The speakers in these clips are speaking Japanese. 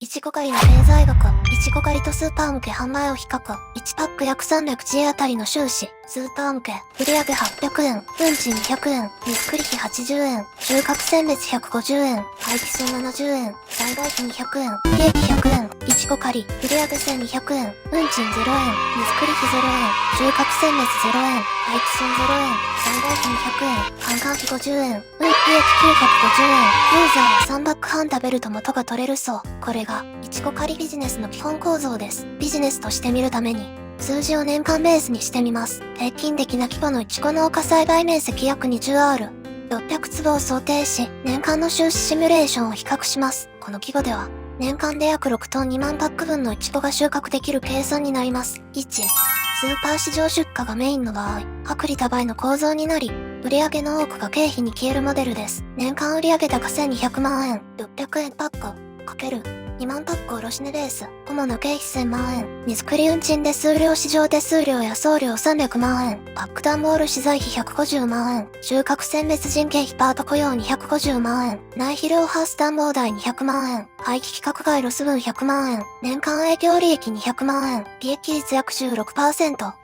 いちご狩りの経済学。いちご狩りとスーパー向け販売を比較。1パック約 300G あたりの収支。スーパー向け。売上800円。運賃200円。荷造り費80円。収穫選別150円。廃棄数70円。栽培費200円。利益100円。いちご狩り。売上1200円。運賃0円。荷造り費0円。収穫選別0円。廃棄数0円。栽培費200円。販管費50円。利益950円。ユーザーは3バック半食べると元が取れるそう。これが、いちご狩りビジネスの基本構造です。ビジネスとして見るために、数字を年間ベースにしてみます。平均的な規模のいちご農家栽培面積約 20R。600坪を想定し、年間の収支シミュレーションを比較します。この規模では、年間で約6トン2万パック分のいちごが収穫できる計算になります。1、スーパー市場出荷がメインの場合、薄利多売の構造になり、売上の多くが経費に消えるモデルです。年間売上高1200万円、600円パック、かける2万パック卸値ベース、主な経費1000万円、荷造り運賃手数料市場手数料や送料300万円、パック段ボール資材費150万円、収穫選別人件費パート雇用250万円、内肥料ハウス暖房代200万円、廃棄規格外ロス分100万円、年間営業利益200万円、利益率約 16%、特徴、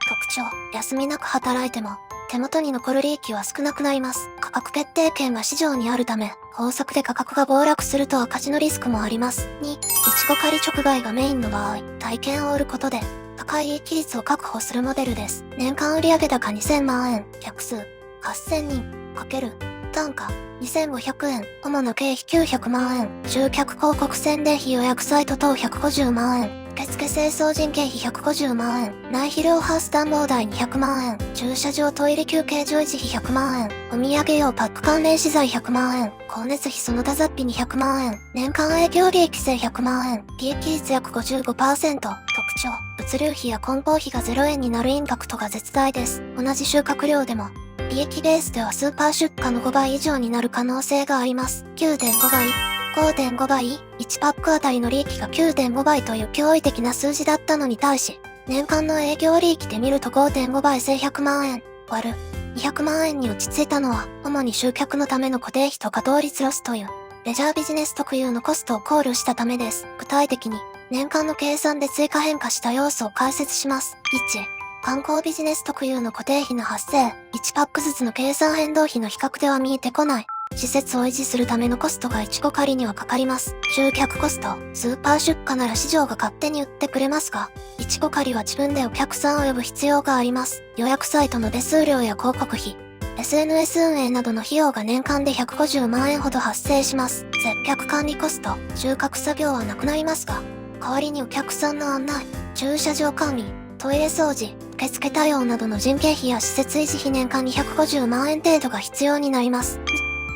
休みなく働いても、手元に残る利益は少なくなります。価格決定権が市場にあるため、高速で価格が暴落すると赤字のリスクもあります。2、いちご狩り直売がメインの場合、体験を売ることで、高い利益率を確保するモデルです。年間売上高2000万円、客数、8000人、かける、単価、2500円、主な経費900万円、集客広告宣伝費予約サイト等150万円、受付清掃人件費150万円、内肥料ハウス暖房代200万円、駐車場トイレ休憩所維持費100万円、お土産用パック関連資材100万円、光熱費その他雑費200万円、年間営業利益1100万円、利益率約 55%、特徴、物流費や梱包費が0円になるインパクトが絶大です。同じ収穫量でも、利益ベースではスーパー出荷の5倍以上になる可能性があります。9.5 倍。5.5 倍、1パックあたりの利益が 9.5 倍という驚異的な数字だったのに対し、年間の営業利益で見ると 5.5 倍1100万円、割る200万円に落ち着いたのは、主に集客のための固定費と稼働率ロスという、レジャービジネス特有のコストを考慮したためです。具体的に、年間の計算で追加変化した要素を解説します。1、観光ビジネス特有の固定費の発生、1パックずつの計算変動費の比較では見えてこない。施設を維持するためのコストがいちご狩りにはかかります。集客コスト、スーパー出荷なら市場が勝手に売ってくれますが、いちご狩りは自分でお客さんを呼ぶ必要があります。予約サイトの手数料や広告費、SNS 運営などの費用が年間で150万円ほど発生します。接客管理コスト、収穫作業はなくなりますが、代わりにお客さんの案内、駐車場管理、トイレ掃除、受付対応などの人件費や施設維持費年間250万円程度が必要になります。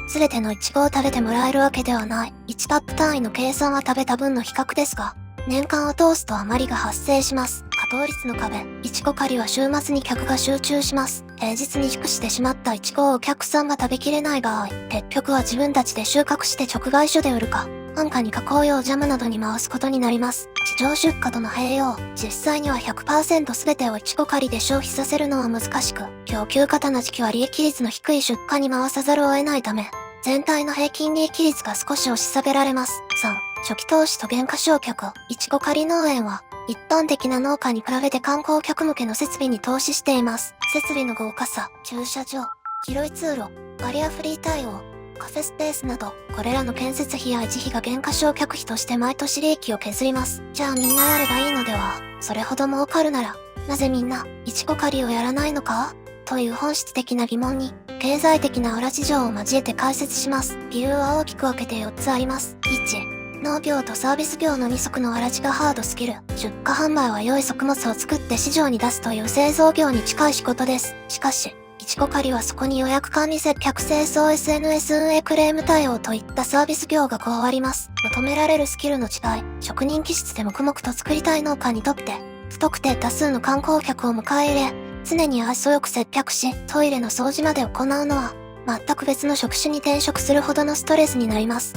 すべてのイチゴを食べてもらえるわけではない。1パック単位の計算は食べた分の比較ですが、年間を通すと余りが発生します。稼働率の壁。いちご狩りは週末に客が集中します。平日に熟してしまったイチゴをお客さんが食べきれない場合、結局は自分たちで収穫して直売所で売るか、安価に加工用ジャムなどに回すことになります。地上出荷との併用。実際には 100% 全てをいちご狩りで消費させるのは難しく、供給過多な時期は利益率の低い出荷に回さざるを得ないため、全体の平均利益率が少し押し下げられます。3、初期投資と減価償却。いちご狩り農園は、一般的な農家に比べて観光客向けの設備に投資しています。設備の豪華さ、駐車場、広い通路、バリアフリー対応、カフェスペースなど、これらの建設費や維持費が減価償却費として毎年利益を削ります。じゃあみんなやればいいのでは？それほど儲かるなら、なぜみんな、いちご狩りをやらないのか？という本質的な疑問に、経済的な裏事情を交えて解説します。理由は大きく分けて4つあります。1、農業とサービス業の二足のわらじがハードスキル。出荷販売は良い作物を作って市場に出すという製造業に近い仕事です。しかし、いちご狩りはそこに予約管理接客清掃 SNS 運営クレーム対応といったサービス業が加わります。求められるスキルの違い、職人気質で黙々と作りたい農家にとって、不特定多数の観光客を迎え入れ、常に愛想よく接客し、トイレの掃除まで行うのは、全く別の職種に転職するほどのストレスになります。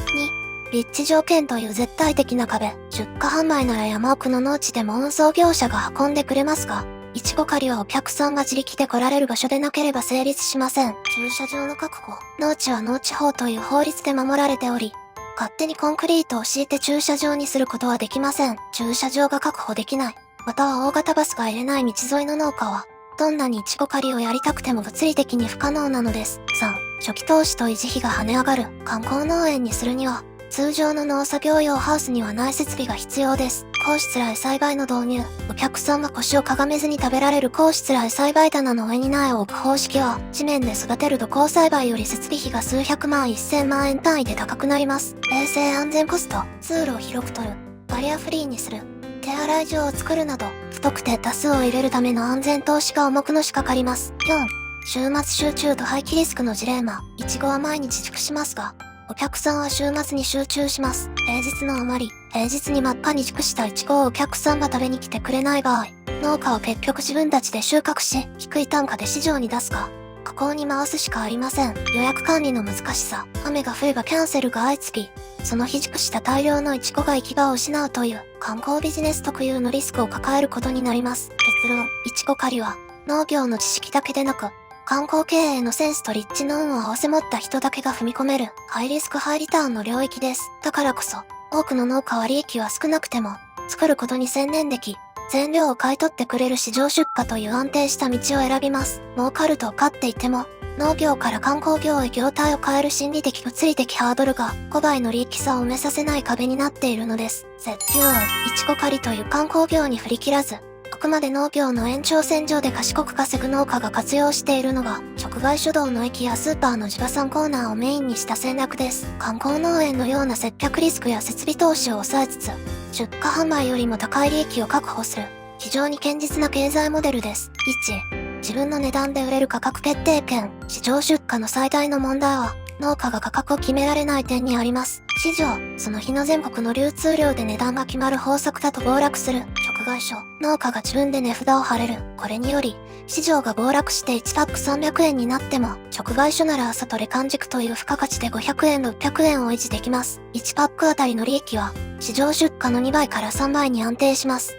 2、立地条件という絶対的な壁。出荷販売なら山奥の農地でも運送業者が運んでくれますが、いちご狩りはお客さんが自力で来られる場所でなければ成立しません。駐車場の確保。農地は農地法という法律で守られており、勝手にコンクリートを敷いて駐車場にすることはできません。駐車場が確保できない。または大型バスが入れない道沿いの農家は、どんなにイチゴ狩りをやりたくても物理的に不可能なのです。3、初期投資と維持費が跳ね上がる。観光農園にするには、通常の農作業用ハウスにはない設備が必要です。高湿来栽培の導入。お客さんが腰をかがめずに食べられる高湿来栽培棚の上に苗を置く方式は、地面で育てる土耕栽培より設備費が数百万1000万円単位で高くなります。衛生安全コスト。通路を広く取る。バリアフリーにする。手洗い場を作るなど、不特定多数を入れるための安全投資が重くのしかかります。4、週末集中と廃棄リスクのジレンマ。イチゴは毎日熟しますが、お客さんは週末に集中します。平日の余り、平日に真っ赤に熟したイチゴをお客さんが食べに来てくれない場合、農家は結局自分たちで収穫し、低い単価で市場に出すか、加工に回すしかありません。予約管理の難しさ。雨が降ればキャンセルが相次ぎ、その日熟した大量のイチゴが行き場を失うという観光ビジネス特有のリスクを抱えることになります。結論、イチゴ狩りは農業の知識だけでなく、観光経営のセンスと立地の運を合わせ持った人だけが踏み込めるハイリスクハイリターンの領域です。だからこそ、多くの農家は利益は少なくても、作ることに専念でき、全量を買い取ってくれる市場出荷という安定した道を選びます。儲かると勝っていても、農業から観光業へ業態を変える心理的物理的ハードルが5倍の利益差を埋めさせない壁になっているのです。絶叫は、イチゴ狩りという観光業に振り切らず、あくまで農業の延長線上で賢く稼ぐ農家が活用しているのが、直売所道の駅やスーパーの地場産コーナーをメインにした戦略です。観光農園のような接客リスクや設備投資を抑えつつ、出荷販売よりも高い利益を確保する、非常に堅実な経済モデルです。1、自分の値段で売れる価格決定権。市場出荷の最大の問題は、農家が価格を決められない点にあります。市場、その日の全国の流通量で値段が決まる法則だと暴落する。直売所、農家が自分で値札を貼れる。これにより、市場が暴落して1パック300円になっても、直売所なら朝取れ完熟という付加価値で500円600円を維持できます。1パックあたりの利益は、市場出荷の2倍から3倍に安定します。2、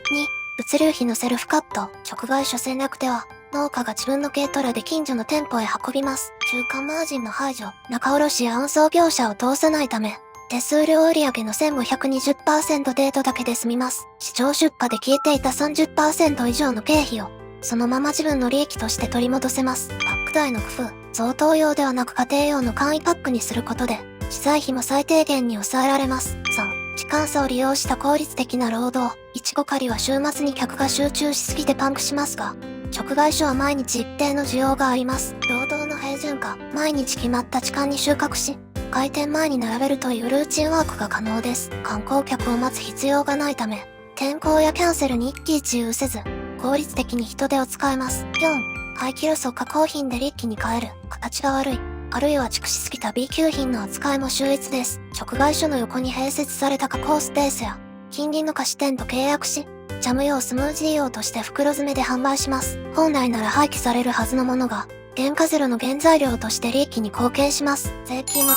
物流費のセルフカット。直売所戦略では、農家が自分の軽トラで近所の店舗へ運びます。中間マージンの排除、仲卸や運送業者を通さないため、手数料売上の1520% 程度だけで済みます。市場出荷で消えていた 30% 以上の経費を、そのまま自分の利益として取り戻せます。パック代の工夫、贈答用ではなく家庭用の簡易パックにすることで、資材費も最低限に抑えられます。3、時間差を利用した効率的な労働。イチゴ狩りは週末に客が集中しすぎてパンクしますが、直売所は毎日一定の需要があります。労働の平準化、毎日決まった時間に収穫し、開店前に並べるというルーチンワークが可能です。観光客を待つ必要がないため、天候やキャンセルに一喜一憂せず、効率的に人手を使えます。4、廃棄ロスを加工品で利益に変える。形が悪い。あるいは蓄しすぎた B 級品の扱いも秀逸です。直売所の横に併設された加工スペースや、近隣の菓子店と契約し、ジャム用スムージー用として袋詰めで販売します。本来なら廃棄されるはずのものが、原価ゼロの原材料として利益に貢献します。税金も違う。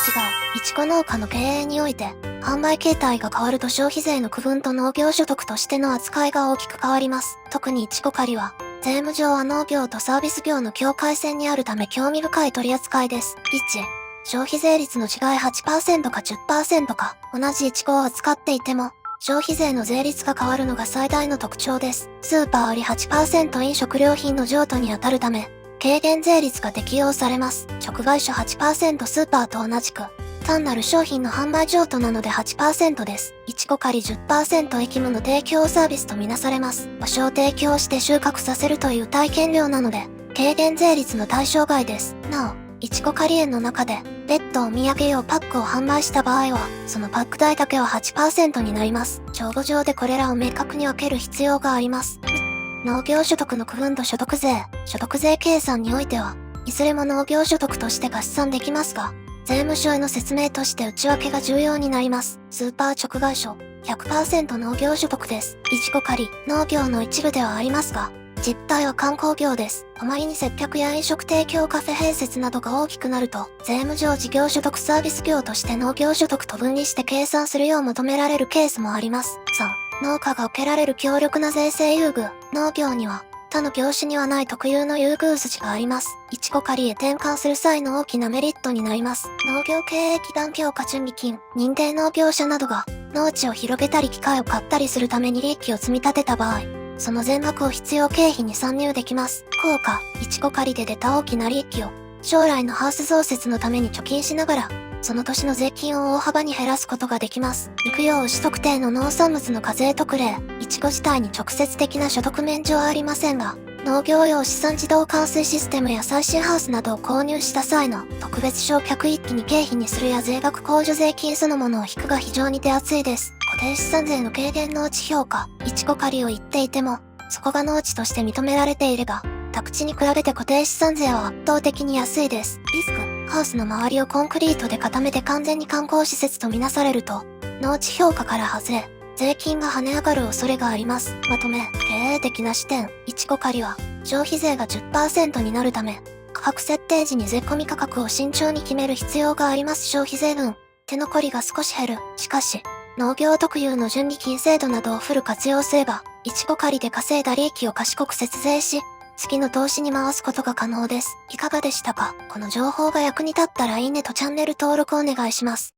イチゴ農家の経営において、販売形態が変わると消費税の区分と農業所得としての扱いが大きく変わります。特にイチゴ狩りは、税務上は農業とサービス業の境界線にあるため興味深い取り扱いです。1、消費税率の違い 8% か 10% か、同じイチゴを扱っていても、消費税の税率が変わるのが最大の特徴です。スーパーより 8% 飲食料品の譲渡に当たるため、軽減税率が適用されます。直売所 8% スーパーと同じく、単なる商品の販売譲渡なので 8% です。イチゴ狩り 10% 駅務の提供サービスとみなされます。場所を提供して収穫させるという体験料なので、軽減税率の対象外です。なお、イチゴ狩り園の中で、別途お土産用パックを販売した場合は、そのパック代だけは 8% になります。帳簿上でこれらを明確に分ける必要があります。農業所得の区分と所得税計算においては、いずれも農業所得として合算できますが、税務署への説明として内訳が重要になります。スーパー直売所、100% 農業所得です。イチゴ狩り、農業の一部ではありますが、実態は観光業です。あまりに接客や飲食提供カフェ併設などが大きくなると、税務上事業所得サービス業として農業所得と分離して計算するよう求められるケースもあります。3、農家が受けられる強力な税制優遇。農業には、他の業種にはない特有の優遇筋があります。いちこ狩りへ転換する際の大きなメリットになります。農業経営基盤強化準備金、認定農業者などが農地を広げたり機械を買ったりするために利益を積み立てた場合、その全額を必要経費に算入できます。効果、いちこ狩りで出た大きな利益を将来のハウス増設のために貯金しながら、その年の税金を大幅に減らすことができます。肉用牛特定の農産物の課税特例、いちご自体に直接的な所得免除はありませんが、農業用資産自動換水システムや最新ハウスなどを購入した際の特別償却一気に経費にするや税額控除税金そのものを引くが非常に手厚いです。固定資産税の軽減農地評価、いちこ狩りを言っていても、そこが農地として認められていれば、宅地に比べて固定資産税は圧倒的に安いです。リスク、ハウスの周りをコンクリートで固めて完全に観光施設とみなされると、農地評価から外れ、税金が跳ね上がる恐れがあります。まとめ、経営的な視点、いちこ狩りは、消費税が 10% になるため、価格設定時に税込み価格を慎重に決める必要があります。消費税分、手残りが少し減る。しかし、農業特有の準備金制度などをフル活用すれば、いちこ狩りで稼いだ利益を賢く節税し、次の投資に回すことが可能です。いかがでしたか？この情報が役に立ったらいいねとチャンネル登録お願いします。